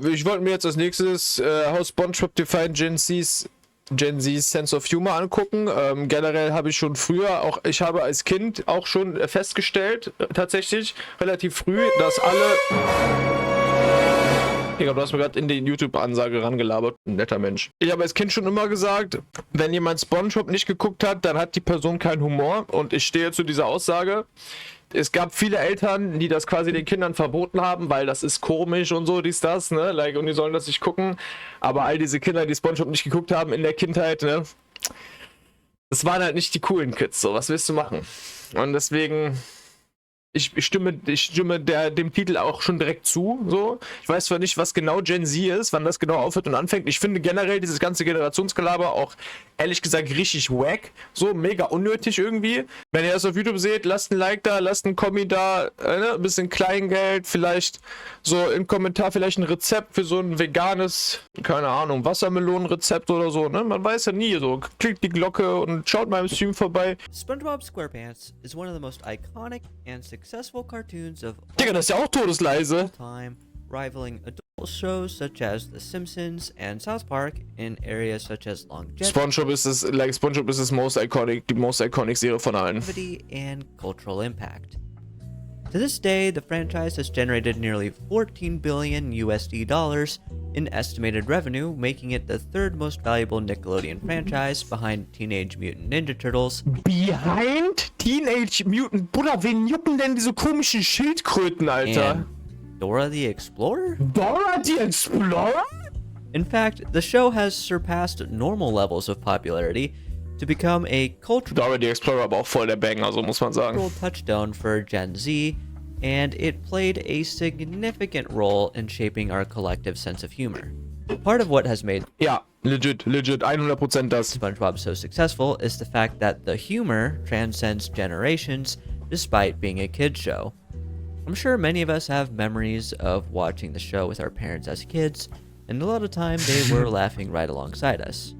Ich wollte mir jetzt als nächstes How SpongeBob Defined Gen Z's Sense of Humor angucken. Generell habe ich schon früher, ich habe als Kind auch schon festgestellt, tatsächlich relativ früh, dass alle... Digga, du hast mir gerade in die YouTube-Ansage rangelabert. Ein netter Mensch. Ich habe als Kind schon immer gesagt, wenn jemand SpongeBob nicht geguckt hat, dann hat die Person keinen Humor. Und ich stehe zu dieser Aussage. Es gab viele Eltern, die das quasi den Kindern verboten haben, weil das ist komisch und so, dies, das, ne? Like, und die sollen das nicht gucken. Aber all diese Kinder, die SpongeBob nicht geguckt haben in der Kindheit, ne? Das waren halt nicht die coolen Kids, so. Was willst du machen? Und deswegen... Ich stimme dem Titel auch schon direkt zu. So. Ich weiß zwar nicht, was genau Gen Z ist, wann das genau aufhört und anfängt. Ich finde generell dieses ganze Generationsgelaber auch ehrlich gesagt richtig wack. So mega unnötig irgendwie. Wenn ihr das auf YouTube seht, lasst ein Like da, lasst einen Kommi da, ein bisschen Kleingeld, vielleicht so im Kommentar vielleicht ein Rezept für so ein veganes, keine Ahnung, Wassermelonenrezept oder so. Ne? Man weiß ja nie. So klickt die Glocke und schaut mal im Stream vorbei. SpongeBob SquarePants is one of the most iconic and successful cartoons of Digga, das ist ja auch todesleise. time, rivaling adult shows such as The Simpsons and South Park in areas such as longevity SpongeBob ist das die most iconic Serie von allen. and cultural impact. To this day, the franchise has generated nearly $14 billion USD in estimated revenue, making it the third most valuable Nickelodeon franchise behind Teenage Mutant Ninja Turtles. Behind Teenage Mutant? Bruder, wen jucken denn diese komischen Schildkröten, Alter? And Dora the Explorer? Dora the Explorer? In fact, the show has surpassed normal levels of popularity to become a Dora the Explorer aber auch voll der Banger, so muss man sagen. cultural touchstone for Gen Z, and it played a significant role in shaping our collective sense of humor. Part of what has made Ja, legit, 100% das. SpongeBob so successful is the fact that the humor transcends generations despite being a kid's show. I'm sure many of us have memories of watching the show with our parents as kids, and a lot of time they were laughing right alongside us.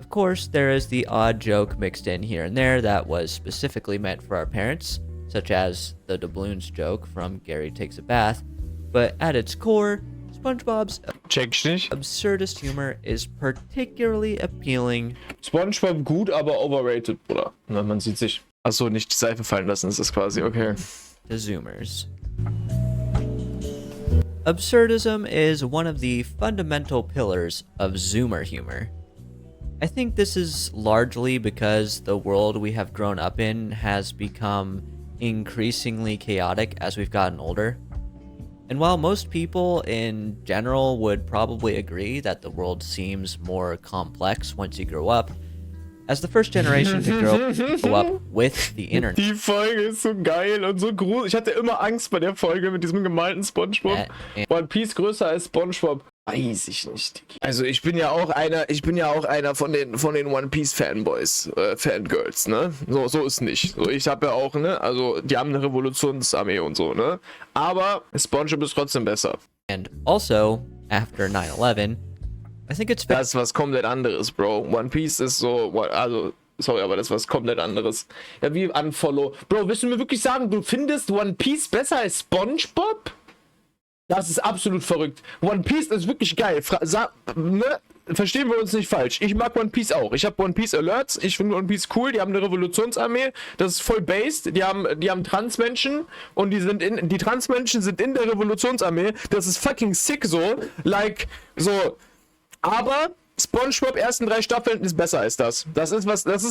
Of course, there is the odd joke mixed in here and there that was specifically meant for our parents, such as the doubloons joke from Gary Takes a Bath, but at its core, SpongeBob's Check ich nicht. absurdist humor is particularly appealing SpongeBob gut, aber overrated, Bruder. Na, man sieht sich. Achso, nicht die Seife fallen lassen, ist das quasi, okay. to Zoomers. Absurdism is one of the fundamental pillars of Zoomer humor. I think this is largely because the world we have grown up in has become increasingly chaotic as we've gotten older. And while most people in general would probably agree that the world seems more complex once you grow up, as the first generation to grow up with the internet, Die Folge ist so geil und so gruselig. Ich hatte immer Angst bei der Folge mit diesem gemalten SpongeBob. One Piece größer als SpongeBob. Weiß ich nicht. Also ich bin ja auch einer von den One Piece Fanboys, Fangirls, ne? So ist nicht. So, ich habe ja auch, ne? Also die haben eine Revolutionsarmee und so, ne? Aber SpongeBob ist trotzdem besser. and also after 9/11, I think it's fair Das ist was komplett anderes, Bro. One Piece ist so, also sorry, aber das ist was komplett anderes. Ja, wie Unfollow. Bro, willst du mir wirklich sagen, du findest One Piece besser als SpongeBob? Das ist absolut verrückt. One Piece ist wirklich geil. Ne? Verstehen wir uns nicht falsch. Ich mag One Piece auch. Ich habe One Piece Alerts. Ich finde One Piece cool. Die haben eine Revolutionsarmee. Das ist voll based. Die haben Transmenschen und die Transmenschen sind in der Revolutionsarmee. Das ist fucking sick so. Like, so. Aber SpongeBob ersten 3 Staffeln ist besser als das. Das ist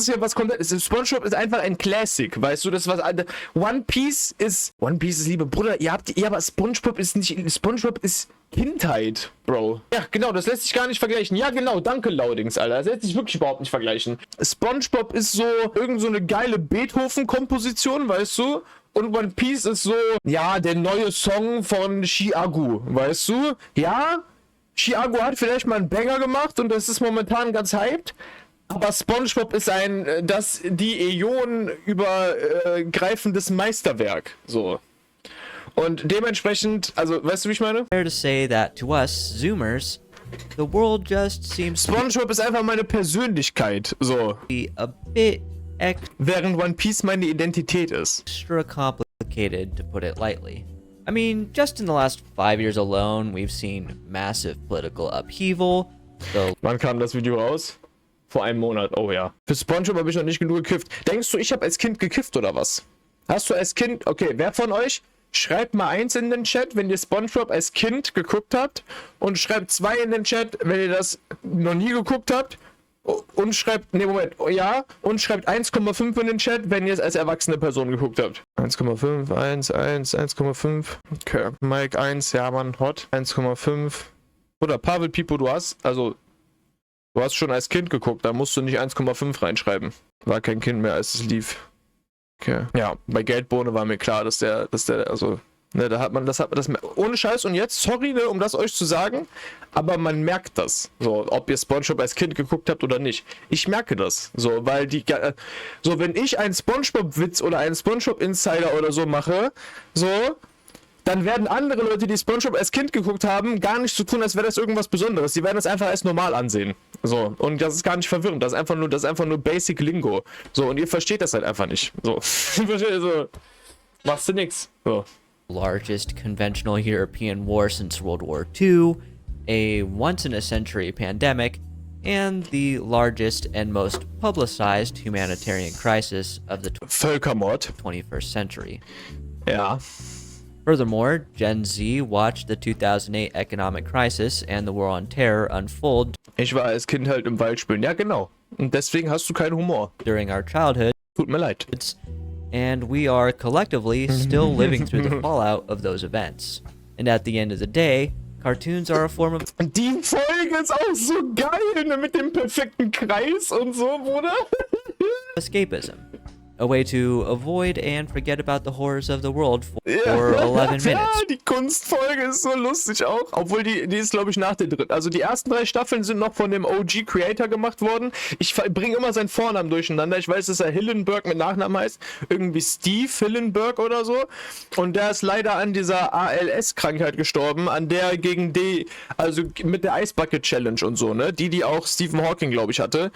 ja was komplett. SpongeBob ist einfach ein Classic, weißt du, das was One Piece ist Liebe Bruder, aber SpongeBob ist Kindheit, Bro. Ja, genau, das lässt sich gar nicht vergleichen. Ja, genau, danke Laudings, Alter. Das lässt sich wirklich überhaupt nicht vergleichen. SpongeBob ist so irgend so eine geile Beethoven-Komposition, weißt du? Und One Piece ist so, ja, der neue Song von Chiago, weißt du? Ja, Chiago hat vielleicht mal einen Banger gemacht und das ist momentan ganz hyped. Aber SpongeBob ist die Äonen übergreifendes Meisterwerk. So. Und dementsprechend, also, weißt du, wie ich meine? to say that to us Zoomers, the world just seems to SpongeBob ist einfach meine Persönlichkeit. So. be a bit Während One Piece meine Identität ist. extra complicated, to put it lightly. I mean, just in the last 5 years alone, we've seen massive political upheaval. The Wann kam das Video raus? Vor einem Monat, oh ja. Für SpongeBob habe ich noch nicht genug gekifft. Denkst du, ich habe als Kind gekifft oder was? Hast du als Kind, okay, wer von euch, schreibt mal 1 in den Chat, wenn ihr SpongeBob als Kind geguckt habt, und schreibt 2 in den Chat, wenn ihr das noch nie geguckt habt, und schreibt, ne Moment, ja, und schreibt 1,5 in den Chat, wenn ihr es als erwachsene Person geguckt habt. 1,5, 1, 1,5. Okay, Mike 1, ja Mann, hot. 1,5. Oder Pavel Pipo, du hast schon als Kind geguckt, da musst du nicht 1,5 reinschreiben. War kein Kind mehr, als es lief. Okay. Ja, bei Geldbohne war mir klar, dass der, also, ne, da hat man das, ohne Scheiß, und jetzt, sorry, ne, um das euch zu sagen, aber man merkt das, so, ob ihr SpongeBob als Kind geguckt habt oder nicht. Ich merke das, so, weil so, wenn ich einen SpongeBob-Witz oder einen SpongeBob-Insider oder so mache, so, dann werden andere Leute, die SpongeBob als Kind geguckt haben, gar nicht so tun, als wäre das irgendwas Besonderes. Die werden das einfach als normal ansehen. So, und das ist gar nicht verwirrend. Das ist einfach nur Basic Lingo. So, und ihr versteht das halt einfach nicht. So, so machst du nix. So. largest conventional European war since World War II, a once-in-a-century pandemic, and the largest and most publicized humanitarian crisis of the Völkermord. 21st century. Ja. Furthermore, Gen Z watched the 2008 economic crisis and the war on terror unfold Ich war als Kind halt im Wald spielen. Ja, genau. Und deswegen hast du keinen Humor. during our childhood, Tut mir leid. and we are collectively still living through the fallout of those events. And at the end of the day, cartoons are a form of Die Folge ist auch so geil, ne, mit dem perfekten Kreis und so, Bruder. escapism, a way to avoid and forget about the horrors of the world for 11 minutes. Die Kunstfolge ist so lustig auch. Obwohl die ist, glaube ich, nach der dritten. Also die ersten 3 Staffeln sind noch von dem OG-Creator gemacht worden. Ich bringe immer seinen Vornamen durcheinander. Ich weiß, dass er Hillenburg mit Nachnamen heißt. Irgendwie Steve Hillenburg oder so. Und der ist leider an dieser ALS-Krankheit gestorben, an der also mit der Ice Bucket Challenge und so, ne? Die auch Stephen Hawking, glaube ich, hatte.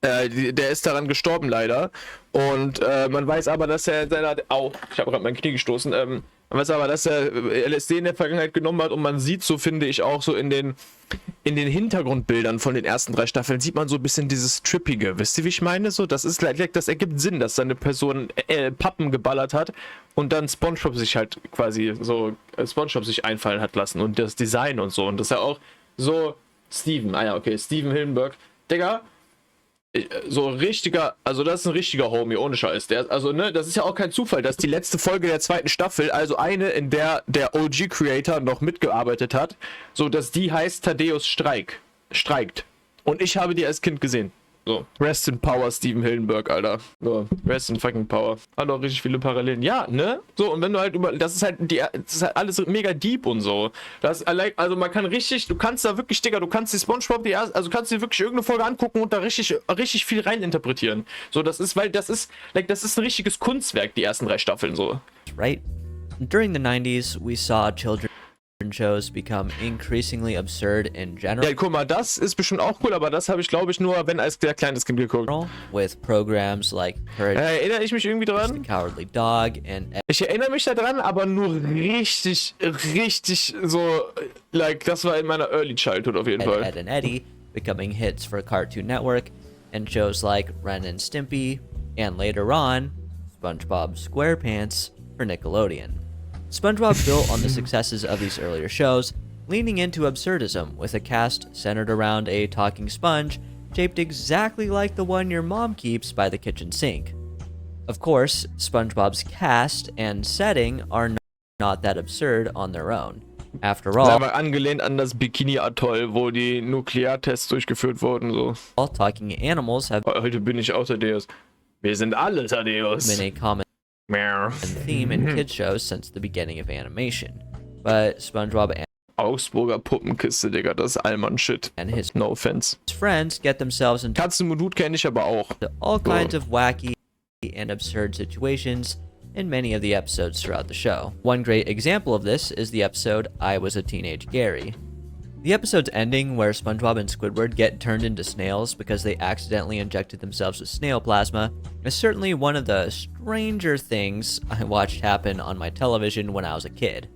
Der ist daran gestorben leider, und man weiß aber, dass er in seiner... Au, ich habe gerade mein Knie gestoßen. Man weiß aber, dass er LSD in der Vergangenheit genommen hat, und man sieht, so finde ich auch so in den Hintergrundbildern von den ersten 3 Staffeln, sieht man so ein bisschen dieses Trippige. Wisst ihr, wie ich meine? So, das ergibt Sinn, dass seine Person Pappen geballert hat und dann SpongeBob sich halt quasi so SpongeBob sich einfallen hat lassen und das Design und so, und das ist ja auch so Steven Hillenburg, Digga. So richtiger, also das ist ein richtiger Homie, ohne Scheiß. Also, ne, das ist ja auch kein Zufall, dass die letzte Folge der 2. Staffel, also eine, in der der OG-Creator noch mitgearbeitet hat, so dass die heißt Thaddeus streikt. Und ich habe die als Kind gesehen. So, rest in power, Steven Hillenburg, Alter. So, rest in fucking power. Hat auch richtig viele Parallelen. Ja, ne? So, und wenn du halt das ist halt alles mega deep und so. Also man kann richtig, du kannst da wirklich, Digga, du kannst die SpongeBob, kannst dir wirklich irgendeine Folge angucken und da richtig viel rein interpretieren. So, das ist ein richtiges Kunstwerk, die ersten 3 Staffeln, so. Right? During the 90s, we saw children shows become increasingly absurd in general. Ja, guck mal, das ist bestimmt auch cool, aber das habe ich, glaube ich, nur, wenn als sehr kleines Kind geguckt. With programs like Courage Erinnere ich mich irgendwie the dran? Cowardly Dog and Ich erinnere mich daran, aber nur richtig so, das war in meiner Early Childhood auf jeden Fall. Ed and Eddie becoming hits for Cartoon Network, and shows like Ren and Stimpy, and later on, SpongeBob SquarePants for Nickelodeon. SpongeBob built on the successes of these earlier shows, leaning into absurdism with a cast centered around a talking sponge shaped exactly like the one your mom keeps by the kitchen sink. Of course, SpongeBob's cast and setting are not that absurd on their own. After all, war angelehnt an das Bikini-Atoll, wo die Nukleartests durchgeführt wurden, so. all talking animals have Heute bin ich auch Thaddeus. Wir sind alle Thaddeus. been a common Mehr. theme in kids shows since the beginning of animation. But SpongeBob Augsburger Puppenkiste, Digga, das ist Allmann-Shit. and his No offense. friends get themselves into Katzenmodut kenne ich aber auch. all kinds of wacky and absurd situations in many of the episodes throughout the show. One great example of this is the episode I Was a Teenage Gary. The episode's ending, where SpongeBob and Squidward get turned into snails because they accidentally injected themselves with snail plasma, is certainly one of the stranger things I watched happen on my television when I was a kid.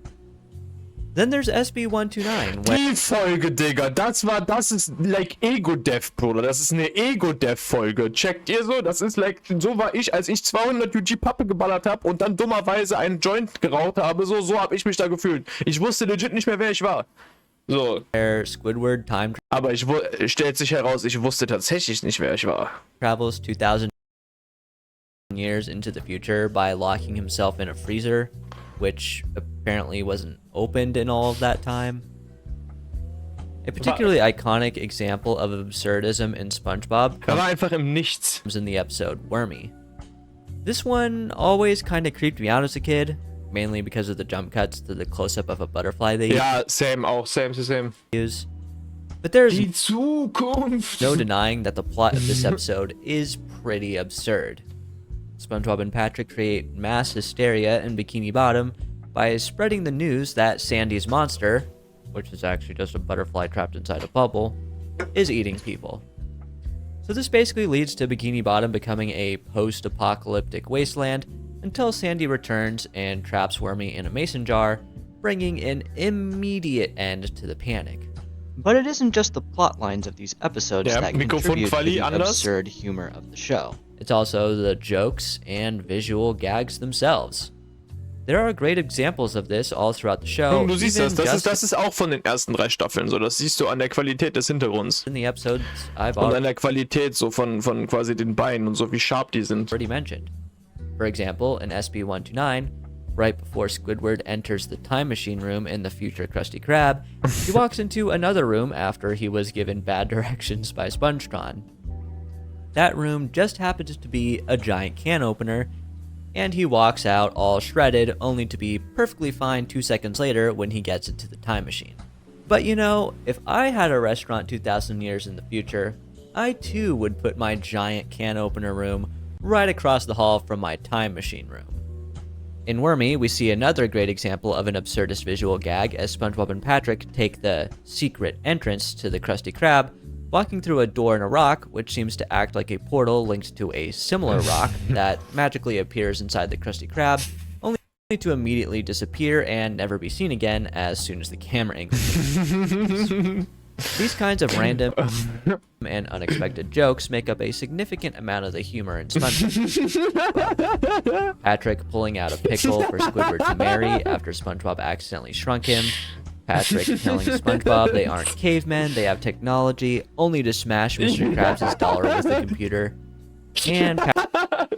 Then there's SB129, where Die Folge, Digga, das ist like Ego-Death, Bruder. Das ist eine Ego-Death-Folge. Checkt ihr so? Das ist like, so war ich, als ich 200 UG Pappe geballert habe und dann dummerweise einen Joint geraucht habe. So habe ich mich da gefühlt. Ich wusste legit nicht mehr, wer ich war. So. Squidward time Aber stellt sich heraus, ich wusste tatsächlich nicht, wer ich war. travels 2,000 years into the future by locking himself in a freezer, which apparently wasn't opened in all of that time. A particularly iconic example of absurdism in SpongeBob Er war einfach im Nichts. comes in the episode Wormy. This one always kind of creeped me out as a kid, mainly because of the jump cuts to the close-up of a butterfly they Ja, same auch, same. use. But there's Die Zukunft. no denying that the plot of this episode is pretty absurd. SpongeBob and Patrick create mass hysteria in Bikini Bottom by spreading the news that Sandy's monster, which is actually just a butterfly trapped inside a bubble, is eating people. So this basically leads to Bikini Bottom becoming a post-apocalyptic wasteland until Sandy returns and traps Wormy in a mason jar, bringing an immediate end to the panic. But it isn't just the plot lines of these episodes Ja, that contribute to Mikrofonquali the anders. absurd humor of the show. It's also the jokes and visual gags themselves. There are great examples of this all throughout the show. Du siehst even das just ist auch von den ersten 3 Staffeln so. Das siehst du an der Qualität des Hintergrunds. in the episodes I've Und an der Qualität so von quasi den Beinen und so, wie sharp die sind. already mentioned. For example, in SB129, right before Squidward enters the time machine room in the future Krusty Krab, he walks into another room after he was given bad directions by SpongeTron. That room just happens to be a giant can opener, and he walks out all shredded, only to be perfectly fine 2 seconds later when he gets into the time machine. But you know, if I had a restaurant 2,000 years in the future, I too would put my giant can opener room right across the hall from my time machine room. In Wormy, we see another great example of an absurdist visual gag as SpongeBob and Patrick take the secret entrance to the Krusty Krab, walking through a door in a rock, which seems to act like a portal linked to a similar rock that magically appears inside the Krusty Krab, only to immediately disappear and never be seen again as soon as the camera angle changes. These kinds of random and unexpected jokes make up a significant amount of the humor in SpongeBob. Patrick pulling out a pickle for Squidward to marry after SpongeBob accidentally shrunk him. Patrick telling SpongeBob they aren't cavemen, they have technology, only to smash Mr. Krabs' dollar with the computer. And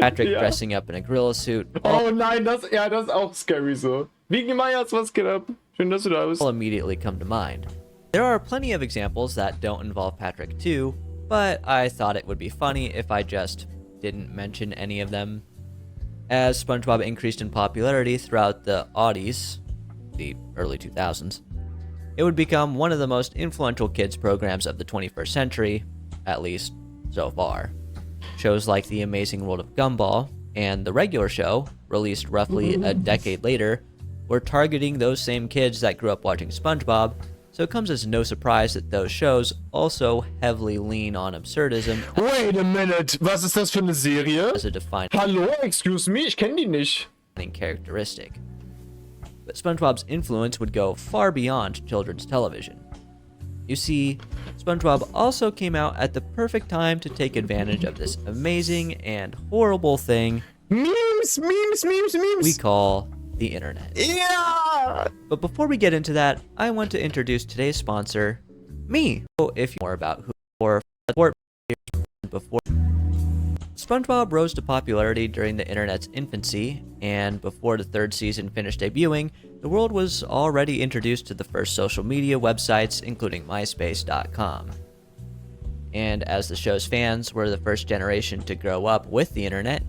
Patrick Ja. dressing up in a gorilla suit. All Oh nein, das ist auch scary so. Wie Meyers, was geht ab? Schön, dass du da bist. will immediately come to mind. There are plenty of examples that don't involve Patrick too, but I thought it would be funny if I just didn't mention any of them. As SpongeBob increased in popularity throughout the Aughties, the early 2000s, it would become one of the most influential kids programs of the 21st century, at least so far. Shows like The Amazing World of Gumball and the regular show, released roughly a decade later, were targeting those same kids that grew up watching SpongeBob, so it comes as no surprise that those shows also heavily lean on absurdism Wait a minute, was ist das für eine Serie? as a defining Hallo, excuse me, ich kenne die nicht. characteristic. But SpongeBob's influence would go far beyond children's television. You see, SpongeBob also came out at the perfect time to take advantage of this amazing and horrible thing Memes. we call the internet. Ja! But before we get into that, I want to introduce today's sponsor, me. So if you know more about who or before SpongeBob rose to popularity during the internet's infancy, and before the 3rd season finished debuting, the world was already introduced to the first social media websites, including MySpace.com. And as the show's fans were the first generation to grow up with the internet,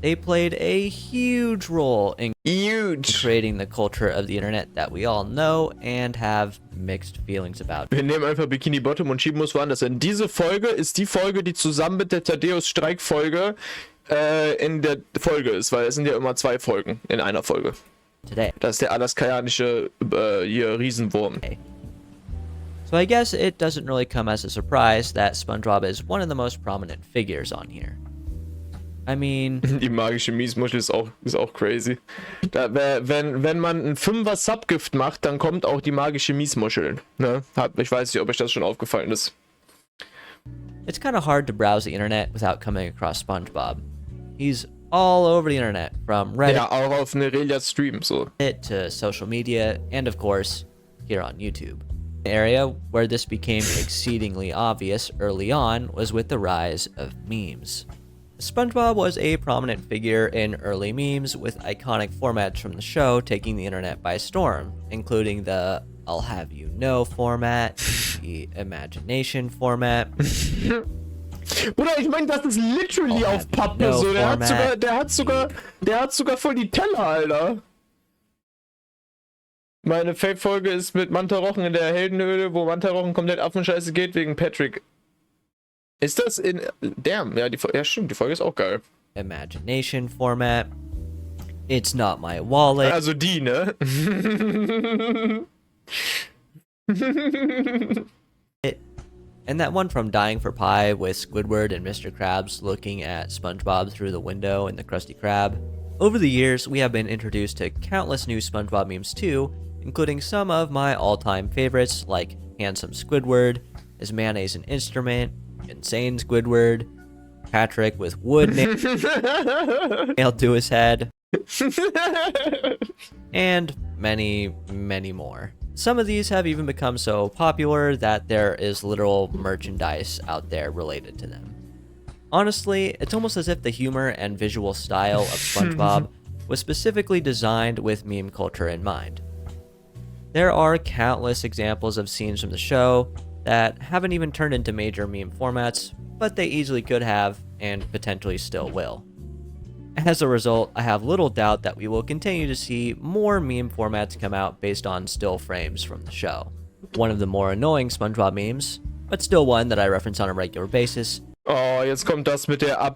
they played a huge role in Huge. creating the culture of the internet that we all know and have mixed feelings about. Wir nehmen einfach Bikini Bottom und schieben uns woanders hin. Diese Folge ist die Folge, die zusammen mit der Thaddeus-Streik-Folge in der Folge ist, weil es sind ja immer 2 Folgen in einer Folge. Today. Das ist der alaskanische hier Riesenwurm. So I guess it doesn't really come as a surprise that SpongeBob is one of the most prominent figures on here. I mean... Die magische Miesmuschel ist auch crazy. Wenn man ein 5er Subgift macht, dann kommt auch die magische Miesmuschel. Ne? Ich weiß nicht, ob euch das schon aufgefallen ist. It's kind of hard to browse the internet without coming across SpongeBob. He's all over the internet, from Reddit Ja, auch auf Nereliya's Stream, so. to social media, and of course, here on YouTube. The area where this became exceedingly obvious early on was with the rise of memes. SpongeBob was a prominent figure in early memes, with iconic formats from the show taking the internet by storm, including the I'll have you know format, the imagination format. Bruder, ich meine, das ist literally auf Pappe no so. format. Der hat sogar voll die Teller, Alter. Meine Fake-Folge ist mit Mantarochen in der Heldenhöhle, wo Mantarochen komplett Affenscheiße geht wegen Patrick. Ist das in... Damn, ja, ja stimmt, die Folge ist auch geil. Imagination format. It's not my wallet. Also die, ne? And that one from Dying for Pie with Squidward and Mr. Krabs looking at SpongeBob through the window in the Krusty Krab. Over the years, we have been introduced to countless new SpongeBob memes too, including some of my all-time favorites like Handsome Squidward, Is Mayonnaise an Instrument, Insane Squidward, Patrick with wood nailed to his head, and many, many more. Some of these have even become so popular that there is literal merchandise out there related to them. Honestly, it's almost as if the humor and visual style of SpongeBob was specifically designed with meme culture in mind. There are countless examples of scenes from the show that haven't even turned into major meme formats, but they easily could have, and potentially still will. As a result, I have little doubt that we will continue to see more meme formats come out based on still frames from the show. One of the more annoying SpongeBob memes, but still one that I reference on a regular basis, Oh, jetzt kommt das mit der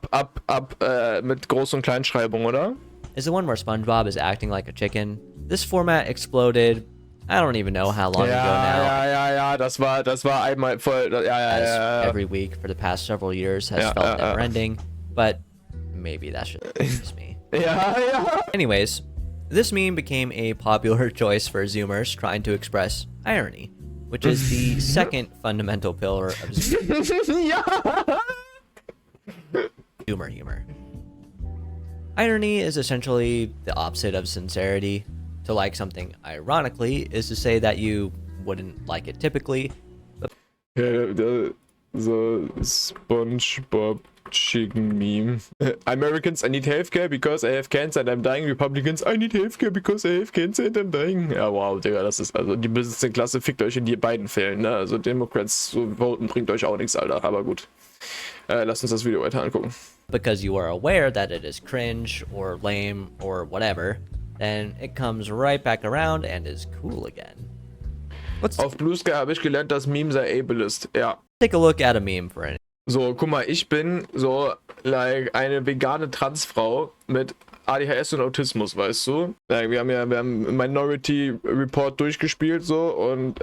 mit Groß- und Kleinschreibung, oder? is the one where SpongeBob is acting like a chicken. This format exploded, I don't even know how long ago now. Ja, das war einmal voll, As every week for the past several years has felt never ending, but maybe that's just me. Ja. Anyways, this meme became a popular choice for Zoomers trying to express irony, which is the second fundamental pillar of Ja. Zoomer humor. Irony is essentially the opposite of sincerity. To like something ironically is to say that you wouldn't like it typically. Ja, so SpongeBob Chicken Meme. Americans, I need healthcare because I have cancer and I'm dying. Republicans, I need healthcare because I have cancer and I'm dying. Ja, wow, Digga, das ist, also die Business-Klasse fickt euch in die beiden Fällen, ne? Also Democrats so voten bringt euch auch nichts, Alter, aber gut. Lasst uns das Video weiter angucken. Because you are aware that it is cringe or lame or whatever, then it comes right back around and is cool again. Let's Auf Blue Sky habe ich gelernt, dass Meme sei ableist. Ja. take a look at a meme for it. So, guck mal, ich bin so, like, eine vegane Transfrau mit ADHS und Autismus, weißt du? Like, wir haben Minority Report durchgespielt, so, und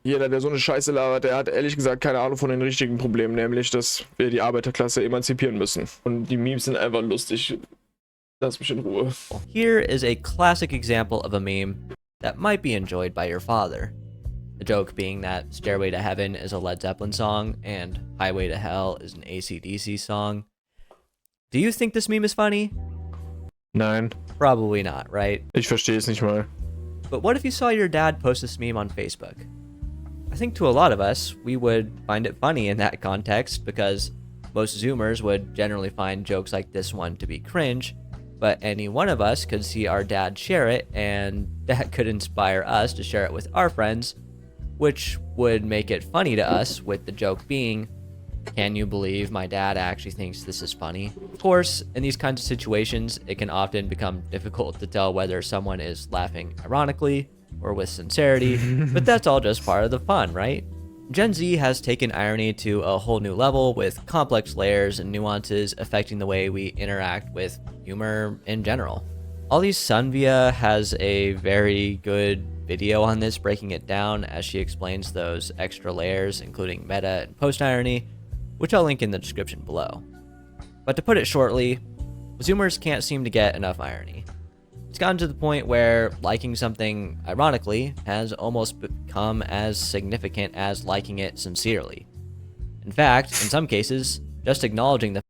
jeder, der so eine Scheiße labert, der hat ehrlich gesagt keine Ahnung von den richtigen Problemen, nämlich, dass wir die Arbeiterklasse emanzipieren müssen. Und die Memes sind einfach lustig. Lass mich in Ruhe. Here is a classic example of a meme that might be enjoyed by your father. The joke being that Stairway to Heaven is a Led Zeppelin song and Highway to Hell is an AC/DC song. Do you think this meme is funny? Nein, Probably not, right? ich verstehe es nicht mal. But what if you saw your dad post this meme on Facebook? I think to a lot of us, we would find it funny in that context because most Zoomers would generally find jokes like this one to be cringe, but any one of us could see our dad share it and that could inspire us to share it with our friends, which would make it funny to us, with the joke being, can you believe my dad actually thinks this is funny? Of course, in these kinds of situations, it can often become difficult to tell whether someone is laughing ironically or with sincerity, but that's all just part of the fun, right? Gen Z has taken irony to a whole new level with complex layers and nuances affecting the way we interact with humor in general. Sunvia has a very good video on this breaking it down as she explains those extra layers, including meta and post-irony, which I'll link in the description below. But to put it shortly, Zoomers can't seem to get enough irony. It's gotten to the point where liking something ironically has almost become as significant as liking it sincerely. In fact, in some cases, just acknowledging the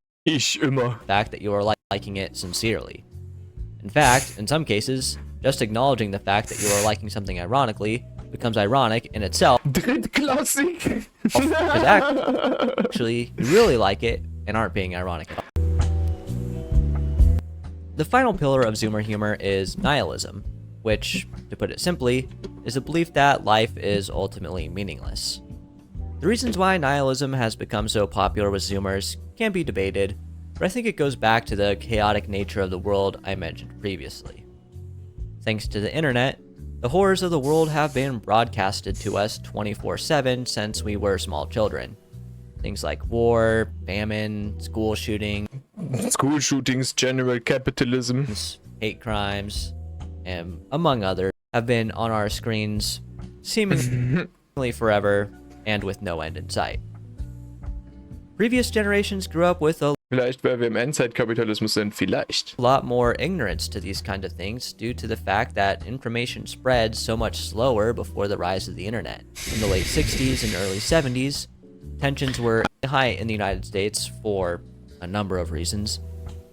fact that you are liking it sincerely. In fact, in some cases, just acknowledging the fact that you are liking something ironically becomes ironic in itself. Drittklassig. Because actually, you really like it and aren't being ironic at all. The final pillar of Zoomer humor is nihilism, which, to put it simply, is the belief that life is ultimately meaningless. The reasons why nihilism has become so popular with Zoomers can be debated, but I think it goes back to the chaotic nature of the world I mentioned previously. Thanks to the internet, the horrors of the world have been broadcasted to us 24/7 since we were small children. Things like war, famine, school shootings, General capitalism, hate crimes, and among others, have been on our screens seemingly forever and with no end in sight. Previous generations grew up with a Vielleicht, weil wir im Endzeitkapitalismus sind, vielleicht. lot more ignorance to these kind of things due to the fact that information spread so much slower before the rise of the internet. In the late 60s and early 70s, tensions were high in the United States for a number of reasons,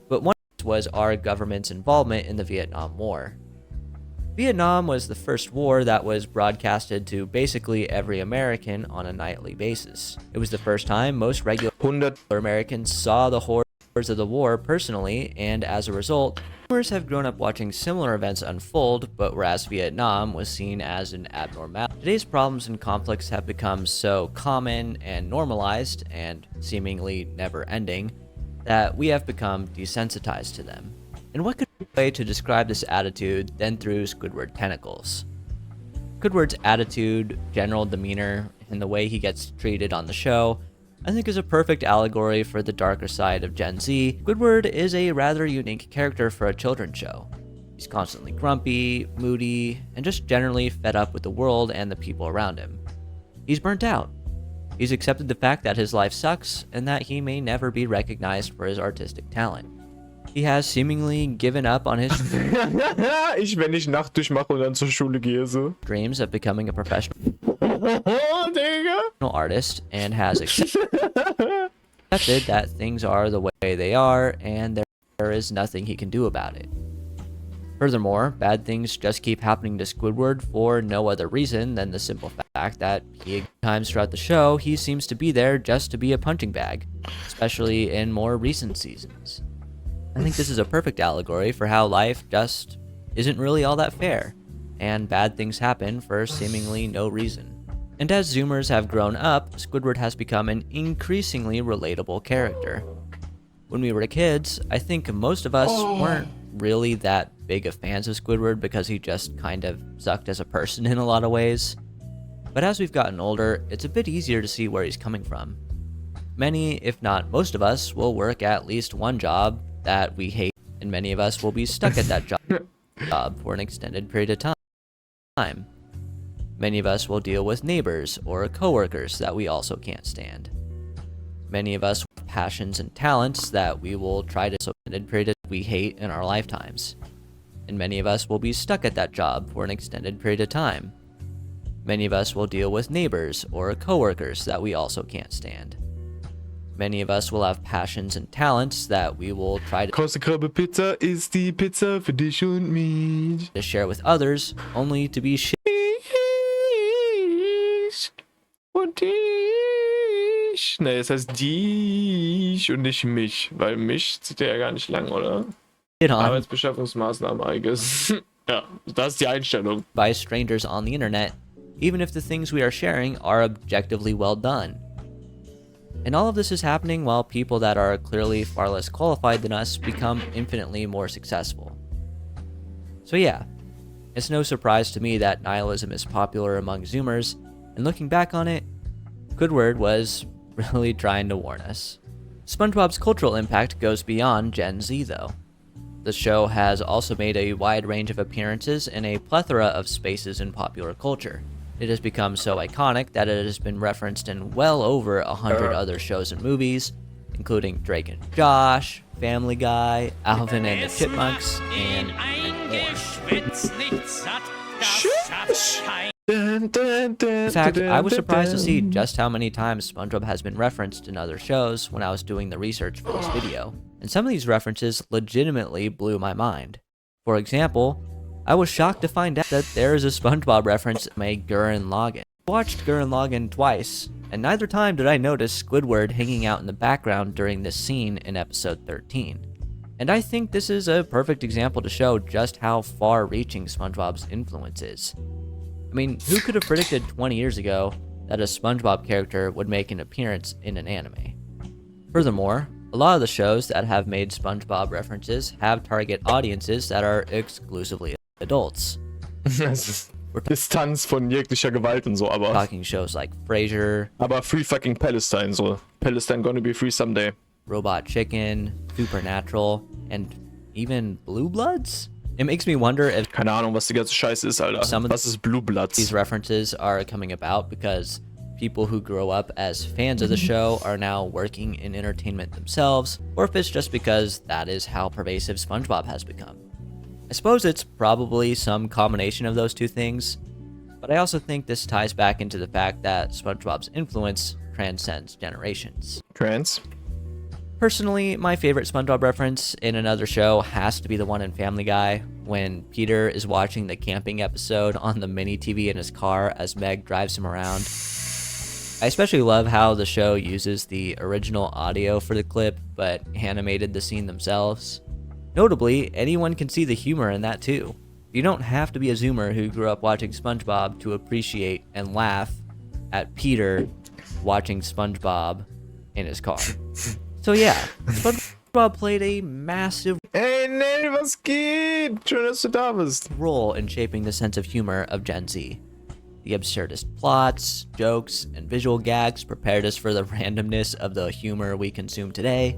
but one was our government's involvement in the Vietnam War. Vietnam was the first war that was broadcasted to basically every American on a nightly basis. It was the first time most regular Americans saw the horrors of the war personally, and as a result, consumers have grown up watching similar events unfold, but whereas Vietnam was seen as an abnormality, today's problems and conflicts have become so common and normalized, and seemingly never-ending, that we have become desensitized to them. And what could be a way to describe this attitude than through Squidward tentacles? Squidward's attitude, general demeanor, and the way he gets treated on the show, I think is a perfect allegory for the darker side of Gen Z. Squidward is a rather unique character for a children's show. He's constantly grumpy, moody, and just generally fed up with the world and the people around him. He's burnt out. He's accepted the fact that his life sucks and that he may never be recognized for his artistic talent. He has seemingly given up on his wenn ich Nachttisch mache und dann zur Schule gehe, so. dreams of becoming a professional Digga. artist and has accepted that things are the way they are and there is nothing he can do about it. Furthermore, bad things just keep happening to Squidward for no other reason than the simple fact that times throughout the show, he seems to be there just to be a punching bag, especially in more recent seasons. I think this is a perfect allegory for how life just isn't really all that fair, and bad things happen for seemingly no reason. And as Zoomers have grown up, Squidward has become an increasingly relatable character. When we were kids, I think most of us weren't really that big of fans of Squidward because he just kind of sucked as a person in a lot of ways. But as we've gotten older, it's a bit easier to see where he's coming from. Many, if not most of us, will work at least one job that we hate, and many of us will be stuck at that job for an extended period of time. Many of us will deal with neighbors or coworkers that we also can't stand. Many of us have passions and talents that we will try to extended period we hate in our lifetimes. And many of us will be stuck at that job for an extended period of time. Many of us will deal with neighbors or coworkers that we also can't stand. Many of us will have passions and talents that we will try Krosse Krabbe Pizza ist die Pizza für dich und mich. to share with others, only to be Ich und dich. Ne, es heißt dich und nicht mich, weil mich zieht ja gar nicht lang, oder? shit on Arbeitsbeschaffungsmaßnahmen, I guess. Ja, das ist die Einstellung. by strangers on the internet, even if the things we are sharing are objectively well done. And all of this is happening while people that are clearly far less qualified than us become infinitely more successful. So yeah, it's no surprise to me that nihilism is popular among Zoomers, and looking back on it, Squidward was really trying to warn us. SpongeBob's cultural impact goes beyond Gen Z though. The the show has also made a wide range of appearances in a plethora of spaces in popular culture. It has become so iconic that it has been referenced in well over 100 other shows and movies, including Drake and Josh, Family Guy, Alvin and the Chipmunks, and more. In fact, I was surprised to see just how many times SpongeBob has been referenced in other shows when I was doing the research for this video, and some of these references legitimately blew my mind. For example, I was shocked to find out that there is a SpongeBob reference in a Gurren Lagann. I watched Gurren Lagann twice, and neither time did I notice Squidward hanging out in the background during this scene in episode 13. And I think this is a perfect example to show just how far-reaching SpongeBob's influence is. I mean, who could have predicted 20 years ago that a SpongeBob character would make an appearance in an anime? Furthermore, a lot of the shows that have made SpongeBob references have target audiences that are exclusively adults. Distanz von jeglicher Gewalt und so, aber... Talking shows like Frasier... Aber Free fucking Palestine, so. Palestine gonna be free someday. Robot Chicken, Supernatural, and even Blue Bloods? It makes me wonder if... Keine Ahnung, was die ganze Scheiße ist, Alter. Was ist Blue Bloods? These references are coming about because people who grow up as fans of the show are now working in entertainment themselves, or if it's just because that is how pervasive SpongeBob has become. I suppose it's probably some combination of those two things, but I also think this ties back into the fact that SpongeBob's influence transcends generations. Personally, my favorite SpongeBob reference in another show has to be the one in Family Guy, when Peter is watching the camping episode on the mini TV in his car as Meg drives him around. I especially love how the show uses the original audio for the clip, but animated the scene themselves. Notably, anyone can see the humor in that too. You don't have to be a Zoomer who grew up watching SpongeBob to appreciate and laugh at Peter watching SpongeBob in his car. So yeah, SpongeBob played a massive was geht? Schön, dass du da bist. role in shaping the sense of humor of Gen Z. The absurdist plots, jokes, and visual gags prepared us for the randomness of the humor we consume today.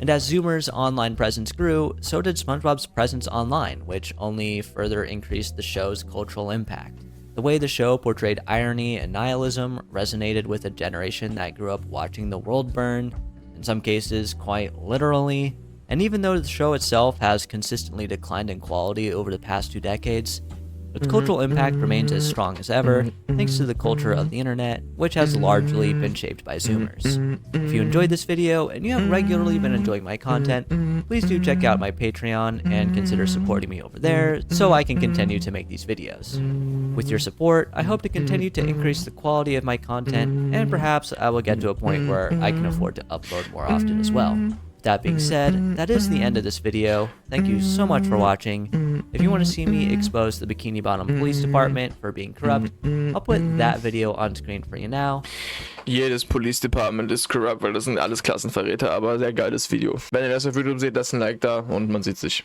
And as Zoomers' online presence grew, so did SpongeBob's presence online, which only further increased the show's cultural impact. The way the show portrayed irony and nihilism resonated with a generation that grew up watching the world burn, in some cases quite literally, and even though the show itself has consistently declined in quality over the past 2 decades, its cultural impact remains as strong as ever, thanks to the culture of the internet, which has largely been shaped by Zoomers. If you enjoyed this video and you have regularly been enjoying my content, please do check out my Patreon and consider supporting me over there so I can continue to make these videos. With your support, I hope to continue to increase the quality of my content, and perhaps I will get to a point where I can afford to upload more often as well. That being said, that is the end of this video. Thank you so much for watching. If you want to see me expose the Bikini Bottom Police Department for being corrupt, I'll put that video on screen for you now. Jedes Police Department ist corrupt, weil das sind alles Klassenverräter, aber sehr geiles Video. Wenn ihr das auf YouTube seht, lasst ein Like da und man sieht sich.